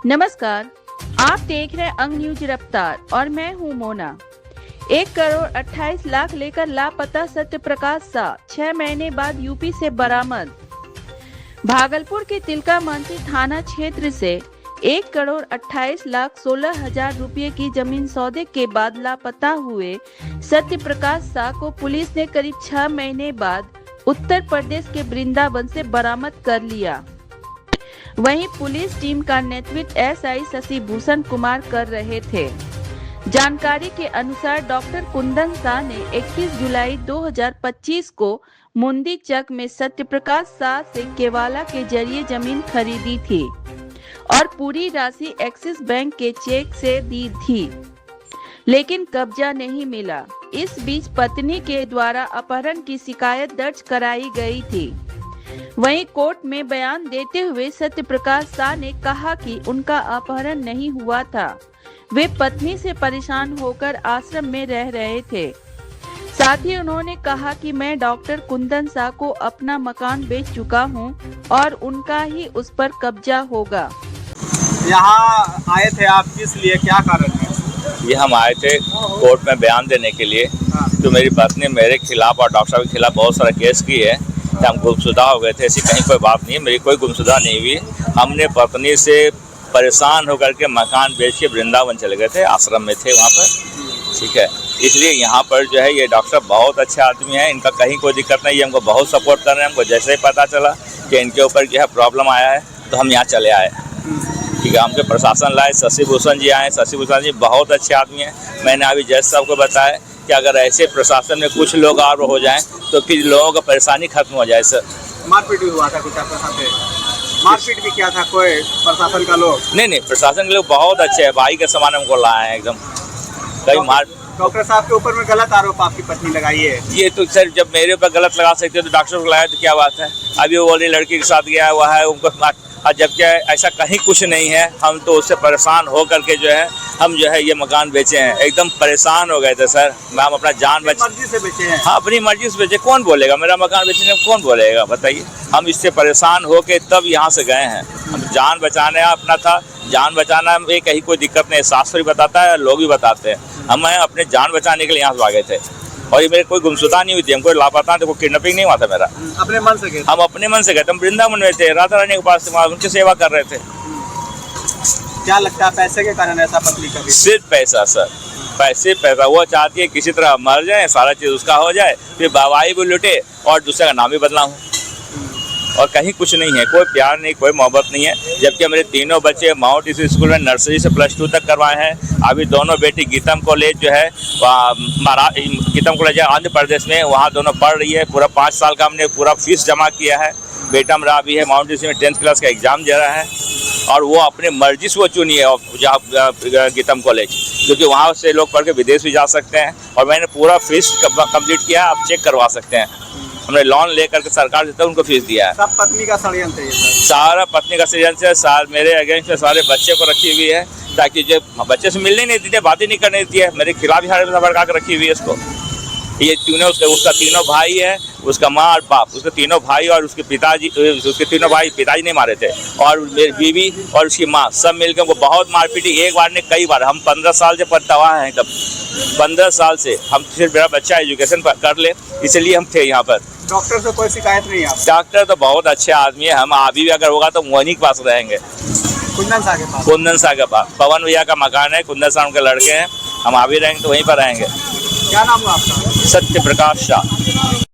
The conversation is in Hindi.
नमस्कार, आप देख रहे हैं अंग न्यूज रफ्तार और मैं हूं मोना। 1,28,00,000 लेकर लापता सत्य प्रकाश शाह 6 महीने बाद यूपी से बरामद। भागलपुर के तिलका मांझी थाना क्षेत्र से 1,28,16,000 रुपये की जमीन सौदे के बाद लापता हुए सत्य प्रकाश शाह को पुलिस ने करीब 6 महीने बाद उत्तर प्रदेश के वृंदावन से बरामद कर लिया। वहीं पुलिस टीम का नेतृत्व एसआई शशि भूषण कुमार कर रहे थे। जानकारी के अनुसार डॉक्टर कुंदन शाह ने 21 जुलाई 2025 को मुंदी चक में सत्य प्रकाश शाह से केवाला के जरिए जमीन खरीदी थी और पूरी राशि एक्सिस बैंक के चेक से दी थी, लेकिन कब्जा नहीं मिला। इस बीच पत्नी के द्वारा अपहरण की शिकायत दर्ज कराई गई थी। वहीं कोर्ट में बयान देते हुए सत्य प्रकाश शाह ने कहा कि उनका अपहरण नहीं हुआ था, वे पत्नी से परेशान होकर आश्रम में रह रहे थे। साथ ही उन्होंने कहा कि मैं डॉक्टर कुंदन शाह को अपना मकान बेच चुका हूं और उनका ही उस पर कब्जा होगा। यहाँ आए थे आप किस लिए, क्या कारण है? ये हम आए थे कोर्ट में बयान देने के लिए। तो मेरी पत्नी मेरे खिलाफ और डॉक्टर साहब के खिलाफ बहुत सारा केस की है। तो हम गुमशुदा हो गए थे, ऐसी कहीं कोई बात नहीं है, मेरी कोई गुमशुदा नहीं हुई। हमने पत्नी से परेशान होकर के मकान बेच के वृंदावन चले गए थे, आश्रम में थे वहाँ पर, ठीक है। इसलिए यहाँ पर जो है ये डॉक्टर बहुत अच्छे आदमी हैं, इनका कहीं कोई दिक्कत नहीं है, हमको बहुत सपोर्ट कर रहे हैं। हमको जैसे ही पता चला कि इनके ऊपर जो है प्रॉब्लम आया है तो हम यहाँ चले आए, ठीक है। हमके प्रशासन लाए, शशि भूषण जी आए। शशि भूषण जी बहुत अच्छे आदमी हैं। मैंने अभी जज साहब को बताया कि अगर ऐसे प्रशासन में कुछ लोग और हो जाएं तो फिर लोगों का परेशानी खत्म हो जाए। सर मारपीट भी हुआ था कुछ आपके साथ? मारपीट भी किया था कोई प्रशासन का लोग? नहीं, प्रशासन के लोग बहुत अच्छे हैं, भाई के समान हमको लाए हैं एकदम। कहीं मार डॉक्टर साहब के ऊपर में गलत आरोप आपकी पत्नी लगाई है। ये तो सर जब मेरे ऊपर गलत लगा सकते हो तो डॉक्टर को लगाया तो क्या बात है। अभी वो वाली लड़की के साथ गया हुआ है उनको, और जबकि ऐसा कहीं कुछ नहीं है। हम तो उससे परेशान हो करके जो है हम जो है ये मकान बेचे हैं। एकदम परेशान हो गए थे सर, हम अपना जान मर्जी से बेचे हैं? हाँ, अपनी मर्जी से बेचे। कौन बोलेगा मेरा मकान बेचने में, कौन बोलेगा बताइए। हम इससे परेशान हो के तब यहाँ से गए हैं। हम जान बचाने अपना था, जान बचाना में कहीं कोई दिक्कत नहीं, शास्त्र भी बताता है, लोग भी बताते हैं। हम अपने जान बचाने के लिए यहाँ से भागे थे और ये मेरे कोई गुमशुदा नहीं हुई थी, हमको लापता थे, कोई किडनैपिंग नहीं हुआ था मेरा। अपने मन से गए? हम अपने मन से गए। हम वृंदावन में थे, राधा रानी के पास उनकी सेवा कर रहे थे। क्या लगता है पैसे के कारण ऐसा पत्नी का? सिर्फ पैसा सर, पैसा। वो चाहती है किसी तरह मर जाए, सारा चीज उसका हो जाए, फिर बाबाई भी लुटे और दूसरे का नाम भी बदलाऊं, और कहीं कुछ नहीं है, कोई प्यार नहीं, कोई मोहब्बत नहीं है। जबकि मेरे तीनों बच्चे माउंट इसी स्कूल में नर्सरी से +2 तक करवाए हैं। अभी दोनों बेटी गीतम कॉलेज जो है गीतम कॉलेज है आंध्र प्रदेश में, वहाँ दोनों पढ़ रही है। पूरा 5 साल का हमने पूरा फीस जमा किया है। बेटा मेरा अभी है माउंट इसी में 10th क्लास का एग्जाम दे रहा है और वो अपने मर्जी से वो चुनी है गीतम कॉलेज, क्योंकि वहाँ से लोग पढ़ के विदेश भी जा सकते हैं। और मैंने पूरा फीस कंप्लीट किया, आप चेक करवा सकते हैं। हमने लोन लेकर के सरकार से उनको फीस दिया है। सब पत्नी का षड्यंत्र है? सारा पत्नी का षड्यंत्र है। मेरे अगेंस्ट सारे बच्चे को रखी हुई है, ताकि जो बच्चे से मिलने नहीं देती है, बातें नहीं करने देती है। मेरे खिलाफ ही भड़का के रखी हुई है इसको। ये तीनों उसका तीनों भाई है, उसका माँ और बाप, उसके तीनों भाई और उसके पिताजी, उसके तीनों भाई पिताजी नहीं मारे थे, और मेरी बीवी और उसकी माँ सब मिलकर उनको बहुत मारपीटी, एक बार ने कई बार। हम 15 साल से पछतावा हैं, तब 15 साल से हम सिर्फ मेरा बच्चा एजुकेशन कर ले, इसलिए हम थे यहाँ पर। डॉक्टर से कोई शिकायत नहीं है? डॉक्टर तो बहुत अच्छे आदमी है। हम अभी भी अगर होगा तो वहीं के पास रहेंगे, कुंदन शाह के पास। कुंदन शाह के पास पवन भैया का मकान है, कुंदन शाह उनके लड़के हैं। हम अभी रहेंगे तो वहीं पर रहेंगे। क्या नाम है आपका? सत्य प्रकाश शाह।